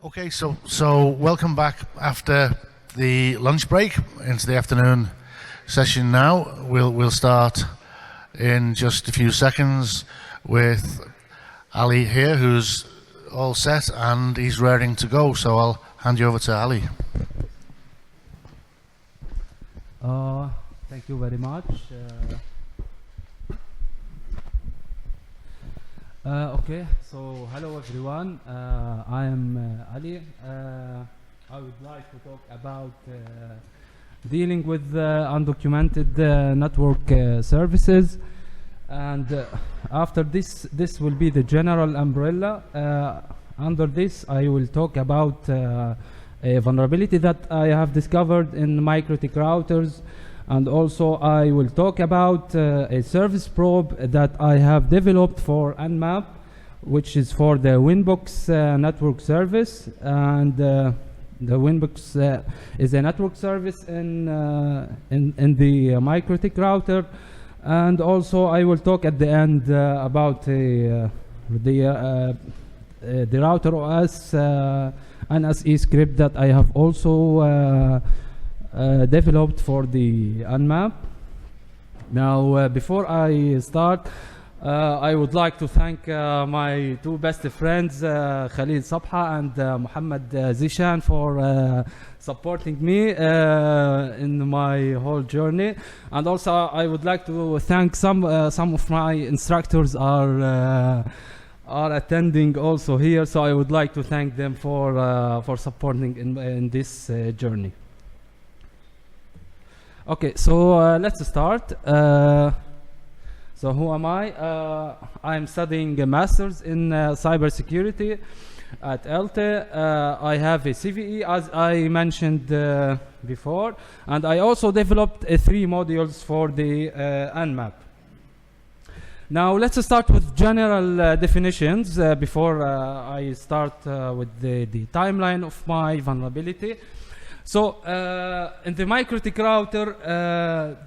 Okay, so welcome back after the lunch break into the afternoon session now. We'll start in just a few seconds with Ali here, who's all set and he's raring to go. So I'll hand you over to Ali. Thank you very much. Okay, so hello everyone. I am Ali. I would like to talk about dealing with undocumented network services, and after this will be the general umbrella. Under this, I will talk about a vulnerability that I have discovered in MikroTik routers. And also I will talk about a service probe that I have developed for Nmap, which is for the Winbox network service. And the Winbox is a network service in the MikroTik router. And also I will talk at the end about the router OS NSE script that I have also developed for the Nmap. Now, before I start, I would like to thank my two best friends, Khalil Sabha and Muhammad Zishan, for supporting me in my whole journey. And also, I would like to thank some of my instructors are attending also here. So I would like to thank them for supporting in this journey. Okay, so let's start. So who am I? I'm studying a master's in cybersecurity at ELTE. I have a CVE, as I mentioned before, and I also developed 3 modules for the Nmap. Now let's start with general definitions before I start with the timeline of my vulnerability. So in the MikroTik router,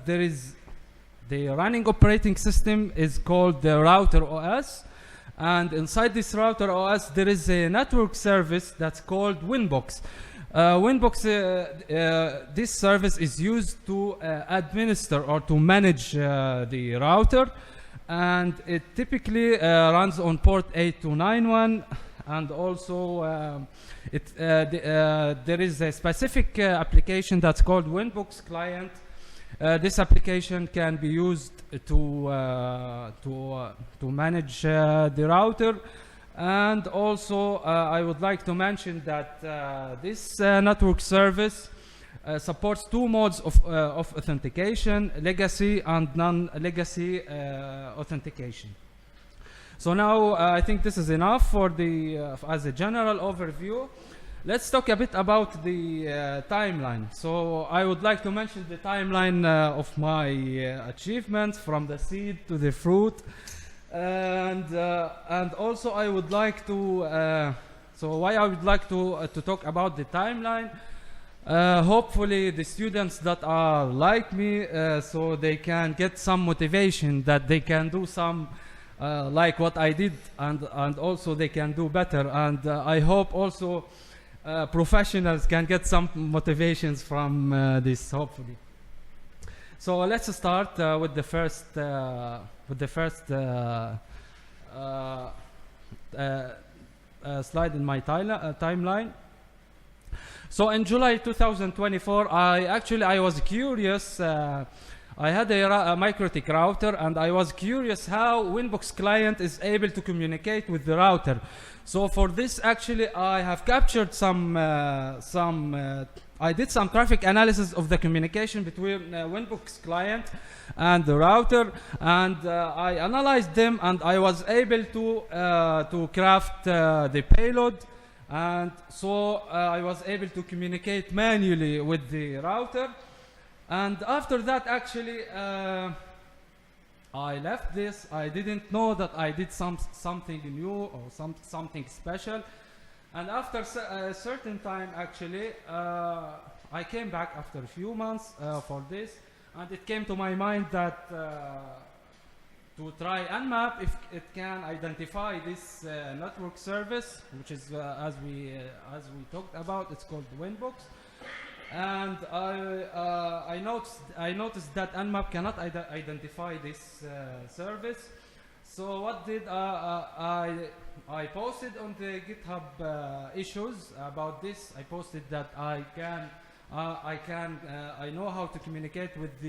there is the running operating system is called the router OS, and inside this router OS there is a network service that's called Winbox. Winbox, this service is used to administer or to manage the router, and it typically runs on port 8291. And also there is a specific application that's called Winbox client. This application can be used to manage the router. And also I would like to mention that this network service supports 2 modes of authentication: legacy and non-legacy authentication. So now I think this is enough for as a general overview. Let's talk a bit about the timeline. So I would like to mention the timeline of my achievements from the seed to the fruit, and also I would like to. So why I would like to talk about the timeline. Hopefully the students that are like me, so they can get some motivation that they can do some. Like what I did, and also they can do better, and I hope also professionals can get some motivations from this, hopefully. So let's start with the first slide in my timeline. So in July 2024, I was curious. I had a MikroTik router, and I was curious how Winbox client is able to communicate with the router. So for this, actually, I have captured I did some traffic analysis of the communication between Winbox client and the router, and I analyzed them, and I was able to craft the payload. And so I was able to communicate manually with the router. And after that, actually, I left this. I didn't know that I did something new or something special. And after a certain time, actually, I came back after a few months for this, and it came to my mind that to try Nmap if it can identify this network service, which is as we talked about, it's called Winbox. And I noticed that Nmap cannot identify this service. So what did I posted on the GitHub issues about this. I posted that I know how to communicate with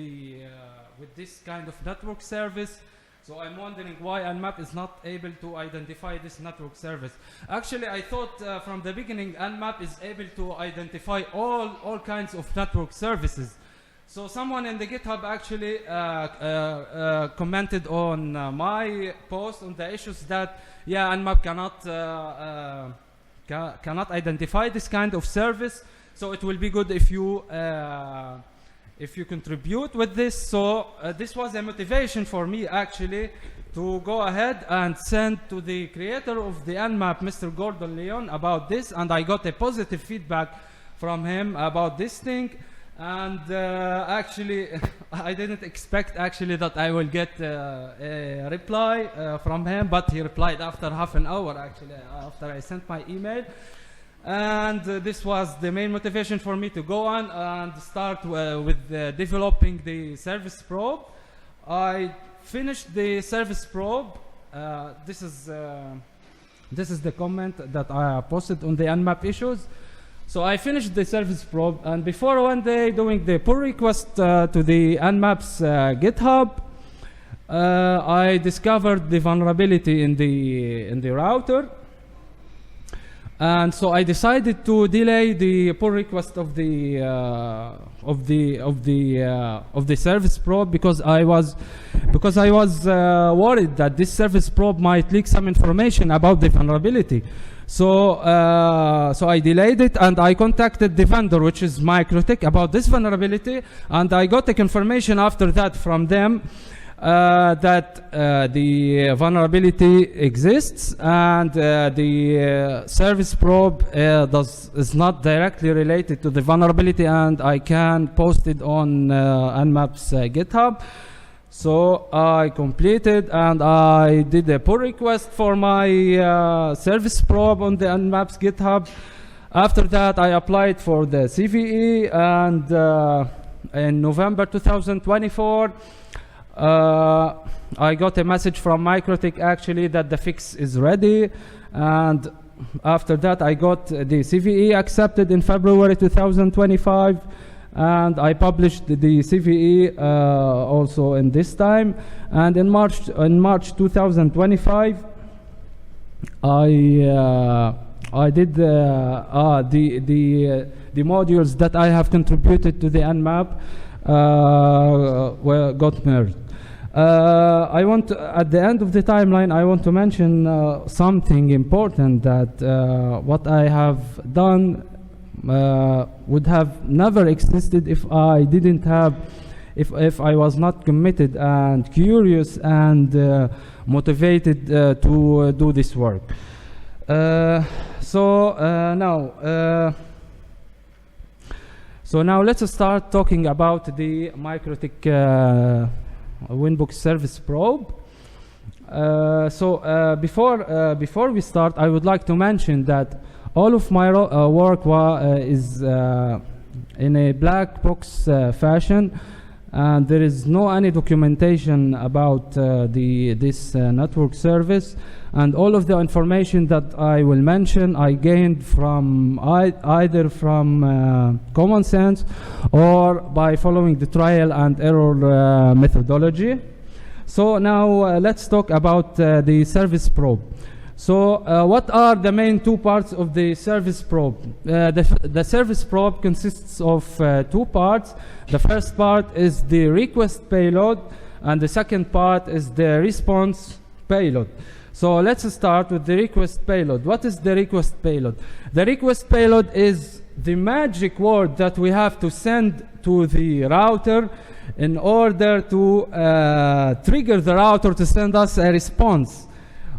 this kind of network service. So I'm wondering why Nmap is not able to identify this network service. Actually, I thought from the beginning Nmap is able to identify all kinds of network services. So someone in the GitHub actually commented on my post on the issues that Nmap cannot identify this kind of service. So it will be good if you contribute with this. So this was a motivation for me actually to go ahead and send to the creator of the Nmap, Mr. Gordon Leon, about this, and I got a positive feedback from him about this thing. And actually, I didn't expect actually that I will get a reply from him, but he replied after half an hour actually, after I sent my email. And this was the main motivation for me to go on and start with developing the service probe. I finished the service probe. This is the comment that I posted on the Nmap issues. So I finished the service probe, and before one day doing the pull request to the Nmap's GitHub, I discovered the vulnerability in the router. And so I decided to delay the pull request of the service probe because I was worried that this service probe might leak some information about the vulnerability. So I delayed it, and I contacted the vendor, which is MikroTik, about this vulnerability, and I got a confirmation after that from them that the vulnerability exists, and the service probe is not directly related to the vulnerability, and I can post it on Nmap's GitHub. So I completed, and I did a pull request for my service probe on the Nmap's GitHub. After that, I applied for the CVE, and in November 2024, I got a message from MikroTik actually that the fix is ready, and after that I got the CVE accepted in February 2025, and I published the CVE also in this time. And in March 2025 I did the modules that I have contributed to the Nmap got merged. At the end of the timeline, I want to mention something important, that what I have done would have never existed if I didn't have, if I was not committed and curious and motivated to do this work. So now let's start talking about the MikroTik Winbox service probe. Before we start, I would like to mention that all of my work is in a black box fashion, and there is no any documentation about this network service. And all of the information that I will mention, I gained from either from common sense or by following the trial and error methodology. So now let's talk about the service probe. So what are the main two parts of the service probe? The service probe consists of two parts. The first part is the request payload, and the second part is the response payload. So let's start with the request payload. What is the request payload? The request payload is the magic word that we have to send to the router in order to trigger the router to send us a response.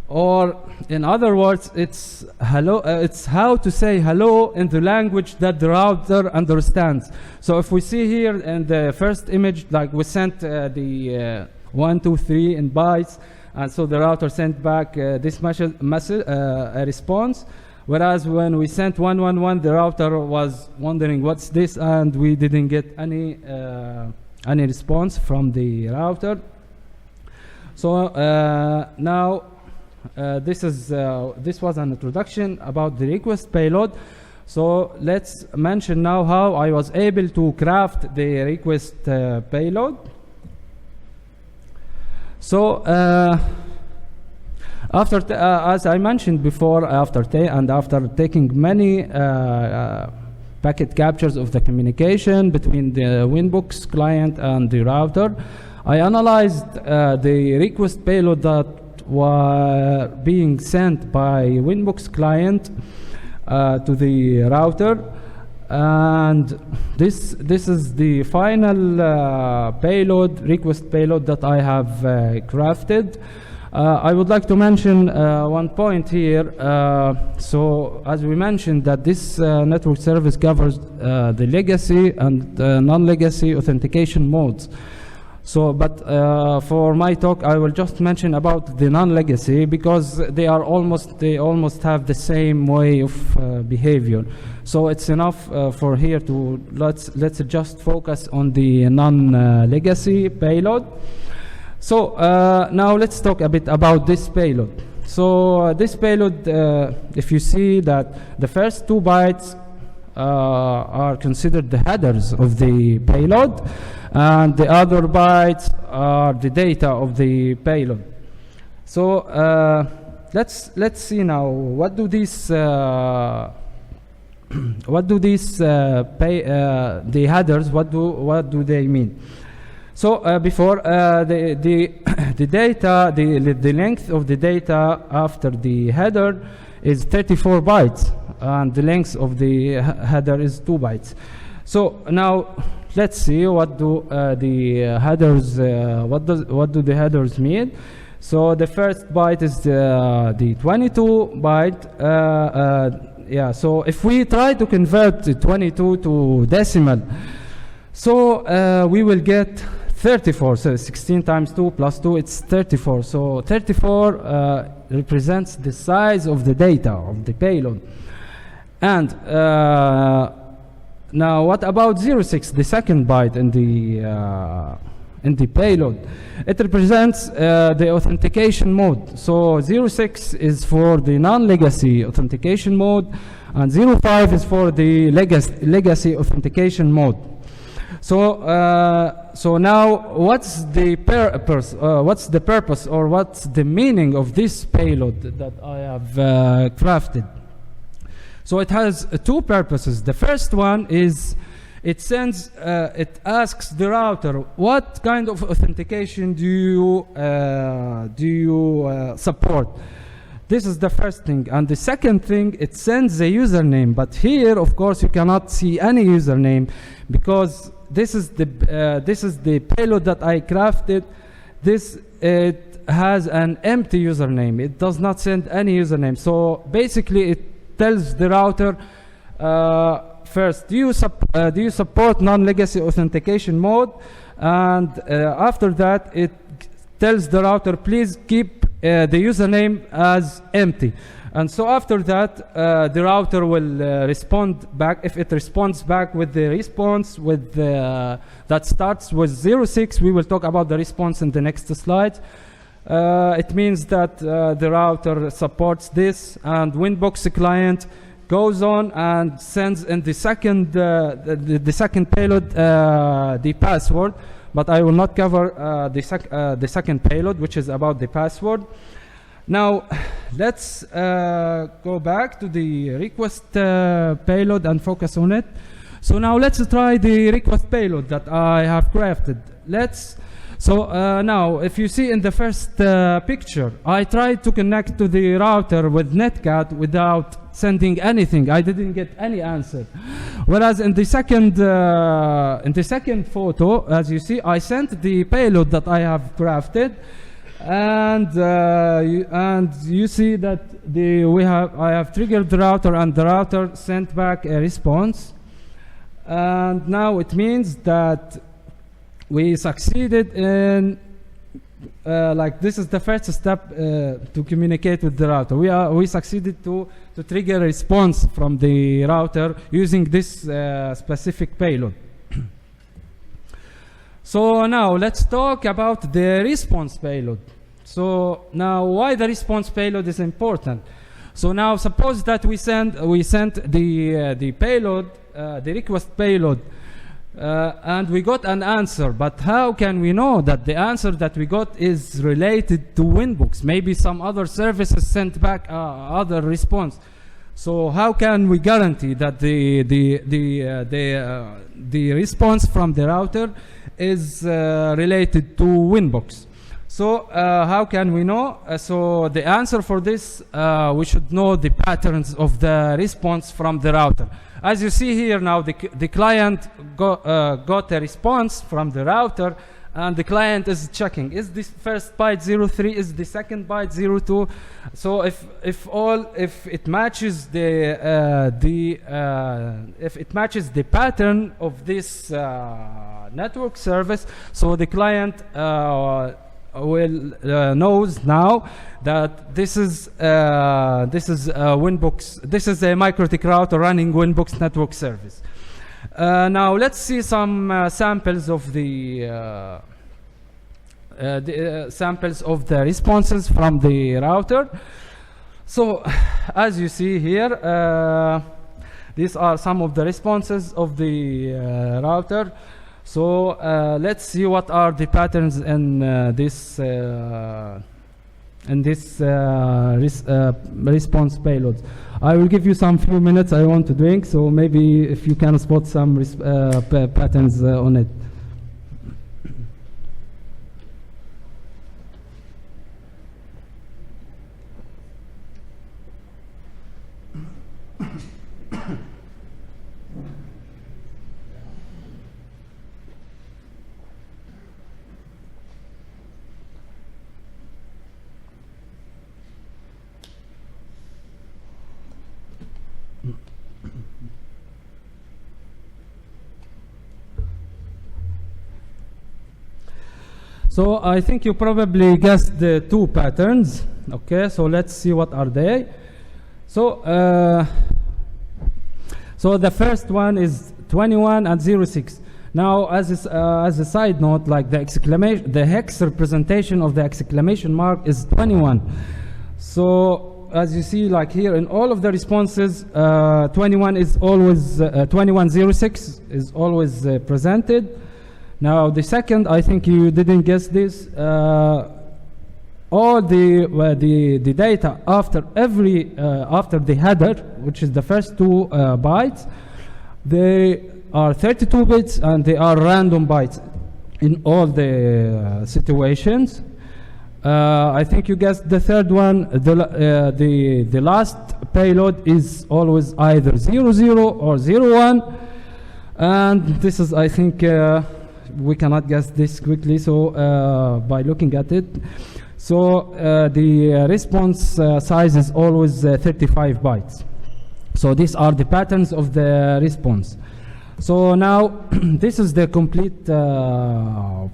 Or in other words, it's hello. It's how to say hello in the language that the router understands. So if we see here in the first image, like we sent 1, 2, 3 in bytes, and so the router sent back this message, a response. Whereas when we sent 111, the router was wondering what's this, and we didn't get any response from the router. So now this was an introduction about the request payload. So let's mention now how I was able to craft the request payload. So as I mentioned before, after taking many packet captures of the communication between the Winbox client and the router, I analyzed the request payload that were being sent by Winbox client to the router, and this is the final request payload that I have crafted. I would like to mention one point here. So as we mentioned, that this network service covers the legacy and non-legacy authentication modes. So, but for my talk, I will just mention about the non-legacy, because they almost have the same way of behavior. So it's enough for here to let's just focus on the non-legacy payload. So now let's talk a bit about this payload. So this payload, if you see that the first 2 bytes are considered the headers of the payload, and the other bytes are the data of the payload. So let's see now, what do these the headers, what do they mean? So before the data, the length of the data after the header is 34 bytes, and the length of the header is 2 bytes. So now let's see what do the headers what do the headers mean. So the first byte is the 22 byte. Yeah. So if we try to convert the 22 to decimal, so we will get 34. So 16 times 2 plus 2, it's 34. So 34 represents the size of the data of the payload. And now what about 06, the second byte in the payload? It represents the authentication mode. So 06 is for the non-legacy authentication mode, and 05 is for the legacy authentication mode. So so now what's the purpose or what's the meaning of this payload that I have crafted? So it has 2 purposes. The first one is it asks the router, what kind of authentication do you support? This is the first thing. And the second thing, it sends a username. But here, of course, you cannot see any username, because this is the payload that I crafted. It has an empty username. It does not send any username. So basically, it tells the router first, do you support non-legacy authentication mode, and after that it tells the router, please keep the username as empty. And so after that the router will respond back. If it responds back with the response that starts with 06, we will talk about the response in the next slide. It means that the router supports this, and Winbox client goes on and sends in the second payload the password. But I will not cover the second payload, which is about the password. Now let's go back to the request payload and focus on it. So now let's try the request payload that I have crafted. So now, if you see in the first picture, I tried to connect to the router with Netcat without sending anything. I didn't get any answer. Whereas in the second photo, as you see, I sent the payload that I have crafted, and you see that I have triggered the router, and the router sent back a response. And now it means that we succeeded in like this is the first step to communicate with the router. We succeeded to trigger a response from the router using this specific payload. So now let's talk about the response payload. So now why the response payload is important. So now suppose that we sent the payload, the request payload, and we got an answer, but how can we know that the answer that we got is related to Winbooks? Maybe some other services sent back other response. So how can we guarantee that the response from the router is related to Winbooks? So how can we know? So the answer for this, we should know the patterns of the response from the router. As you see here now, the client got a response from the router, and the client is checking: is this first byte 03? Is the second byte 02? So if it matches if it matches the pattern of this network service, so the client knows now that this is Winbooks. This is a MikroTik router running Winbooks network service. Now let's see some samples of the responses from the router. So as you see here, these are some of the responses of the router. So let's see what are the patterns in this response payloads. I will give you some few minutes. I want to drink, so maybe if you can spot some patterns on it. So I think you probably guessed the two patterns. Okay, so let's see what are they. So so the first one is 21 and 06. Now, as a side note, like the hex representation of the exclamation mark is 21. So as you see, like here in all of the responses, 21 is always 2106 is always presented. Now the second, I think you didn't guess this. All the data after after the header, which is the first two bytes, they are 32 bits and they are random bytes in all the situations. I think you guessed the third one. The last payload is always either 00 or 01, and this is, I think, we cannot guess this quickly. So by looking at it, so the response size is always 35 bytes. So these are the patterns of the response. So now this is the complete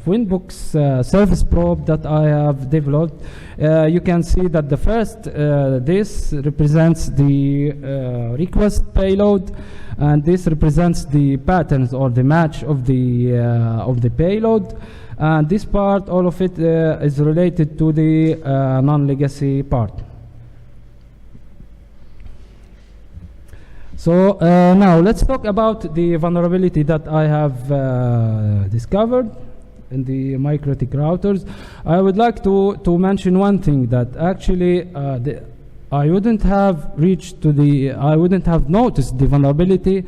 Winbooks service probe that I have developed. You can see that the first, this represents the request payload, and this represents the patterns or the match of the payload. And this part, all of it is related to the non-legacy part. So now let's talk about the vulnerability that I have discovered in the MikroTik routers. I would like to mention one thing, that actually I wouldn't have noticed the vulnerability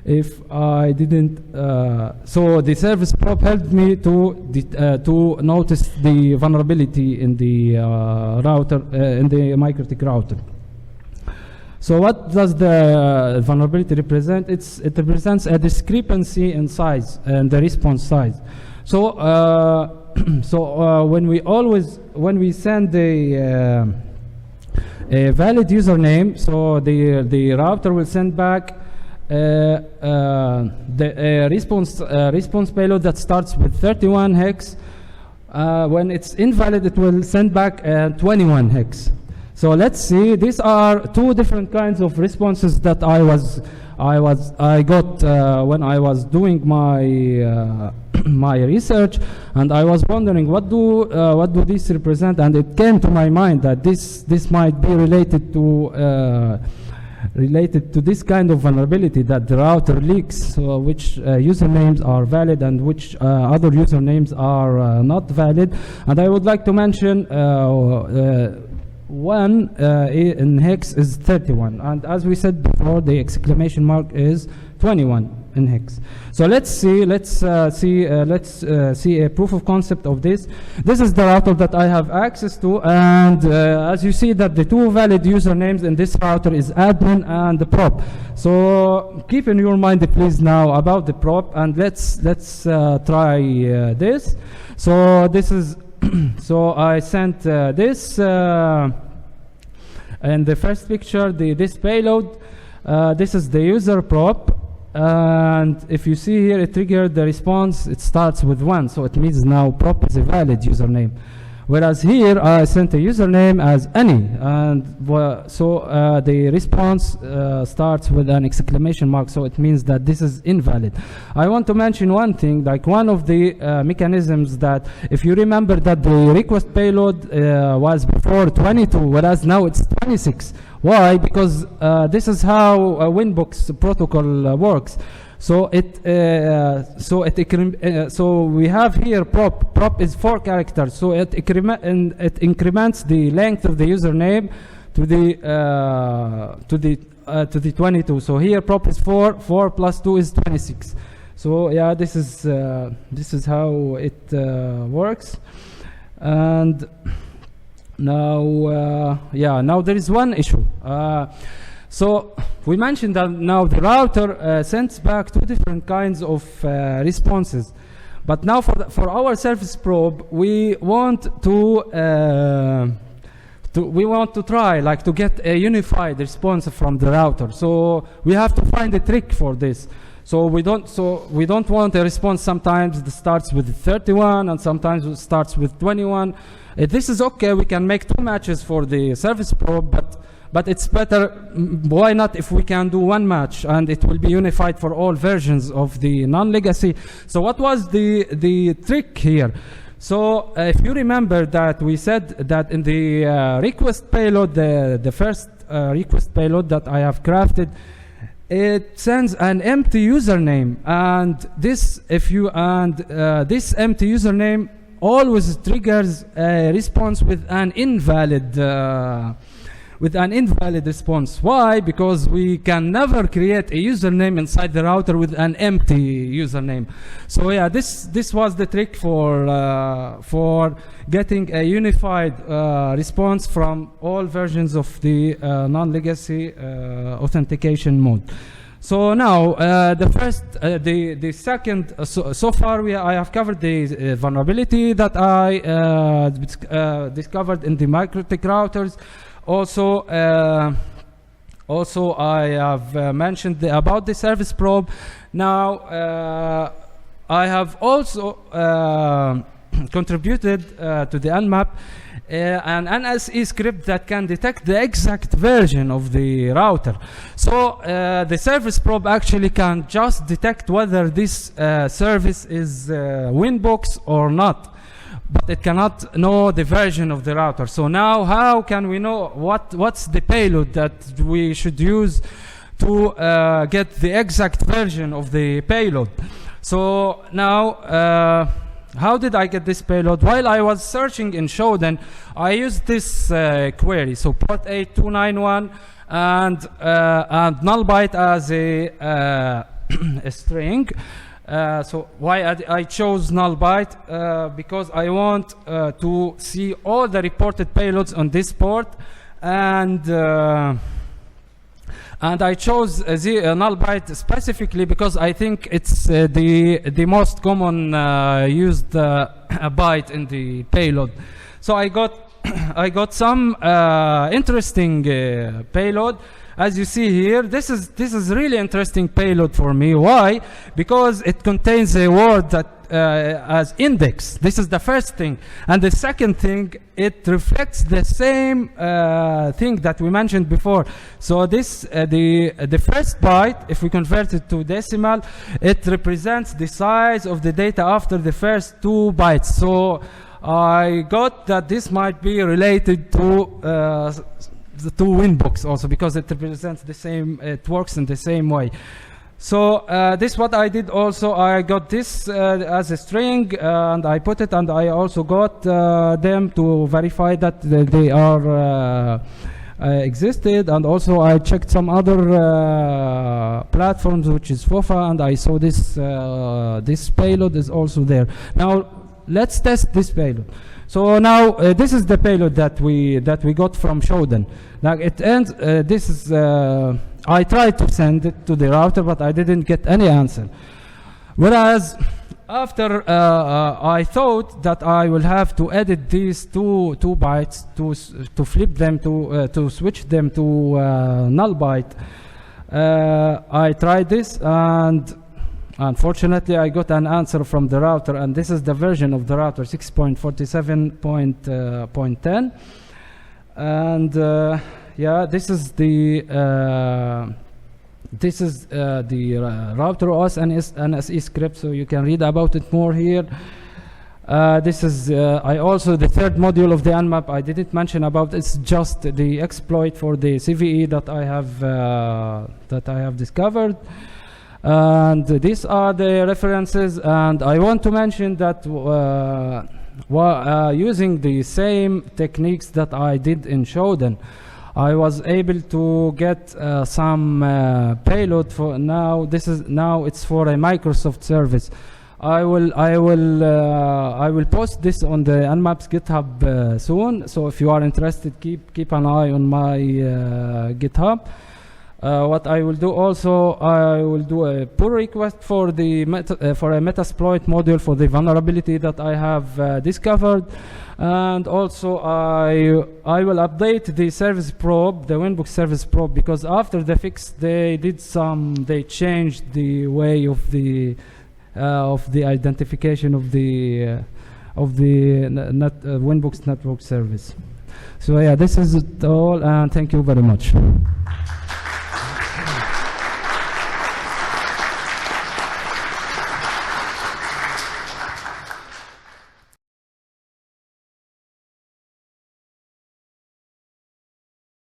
if I didn't. So the service probe helped me to notice the vulnerability in the router, in the MikroTik router. So what does the vulnerability represent? It represents a discrepancy in size and the response size. So when we send a valid username, so the router will send back the response payload that starts with 31 hex, When it's invalid, it will send back 21 hex. So let's see. These are two different kinds of responses that I got when I was doing my my research, and I was wondering what do these represent, and it came to my mind that this might be related to this kind of vulnerability, that the router leaks which usernames are valid and which other usernames are not valid. And I would like to mention one in hex is 31, and as we said before, the exclamation mark is 21 in hex. So let's see a proof of concept of this. This is the router that I have access to, and as you see that the two valid usernames in this router is admin and the prop. So keep in your mind please now about the prop, and let's try this. So this is so I sent this in the first picture, this payload. This is the user prop, and if you see here, it triggered the response. It starts with 1, so it means now prop is a valid username. Whereas here, I sent a username as any, and so the response starts with an exclamation mark, so it means that this is invalid. I want to mention one thing, like one of the mechanisms that, if you remember that the request payload was before 22, whereas now it's 26. Why? Because this is how Winbox protocol works. So so we have here prop. Prop is 4 characters. So it increments the length of the username to the 22. So here prop is 4. 4 plus 2 is 26. So yeah, this is how it works. And now now there is one issue. So we mentioned that now the router sends back two different kinds of responses, but now for our service probe, we want to try like to get a unified response from the router. So we have to find a trick for this. So we don't want a response sometimes that starts with 31 and sometimes it starts with 21. This is okay. We can make 2 matches for the service probe, but it's better, why not, if we can do 1 match and it will be unified for all versions of the non-legacy. So what was the trick here? So if you remember that we said that in the request payload, the first request payload that I have crafted, it sends an empty username, and this this empty username always triggers a response with an invalid response. Why? Because we can never create a username inside the router with an empty username. So yeah, this was the trick for getting a unified response from all versions of the non-legacy authentication mode. So now the second. So far I have covered the vulnerability that I discovered in the MikroTik routers. Also I have mentioned about the service probe. Now I have also contributed to the Nmap an NSE script that can detect the exact version of the router. So the service probe actually can just detect whether this service is Winbox or not, but it cannot know the version of the router. So now how can we know what's the payload that we should use to get the exact version of the payload? So now how did I get this payload? While I was searching in Shodan, I used this query. So port 8291 and null byte as a string. So why I chose null byte? Because I want to see all the reported payloads on this port, and I chose the null byte specifically because I think it's the most common used byte in the payload. So I got some interesting payload. As you see here, this is really interesting payload for me. Why? Because it contains a word that as index. This is the first thing. And the second thing, it reflects the same thing that we mentioned before. So this, the first byte, if we convert it to decimal, it represents the size of the data after the first 2 bytes. So I got that this might be related to the Winbooks also, because it represents the same, it works in the same way. So this what I did also, I got this as a string and I put it, and I also got them to verify that they are existed, and also I checked some other platforms, which is FOFA, and I saw this this payload is also there. Now let's test this payload. So now this is the payload that we got from Shodan. Now it ends. This is. I tried to send it to the router, but I didn't get any answer. Whereas after I thought that I will have to edit these two bytes to flip them to switch them to null byte. I tried this, and unfortunately I got an answer from the router, and this is the version of the router 6.47.10, and yeah, this is the router OS and NSE script, so you can read about it more here. This is I also the third module of the Nmap I didn't mention about. It's just the exploit for the CVE that I have discovered, and these are the references. And I want to mention that using the same techniques that I did in Shodan, I was able to get some payload for now. It's for a Microsoft service. I will post this on the Nmap's GitHub soon. So if you are interested, keep an eye on my GitHub. What I will do also, I will do a pull request for the for a Metasploit module for the vulnerability that I have discovered, and also I will update the service probe, the Winbook service probe, because after the fix they changed the way of the identification of the Winbook's network service. So yeah, this is it all, and thank you very much.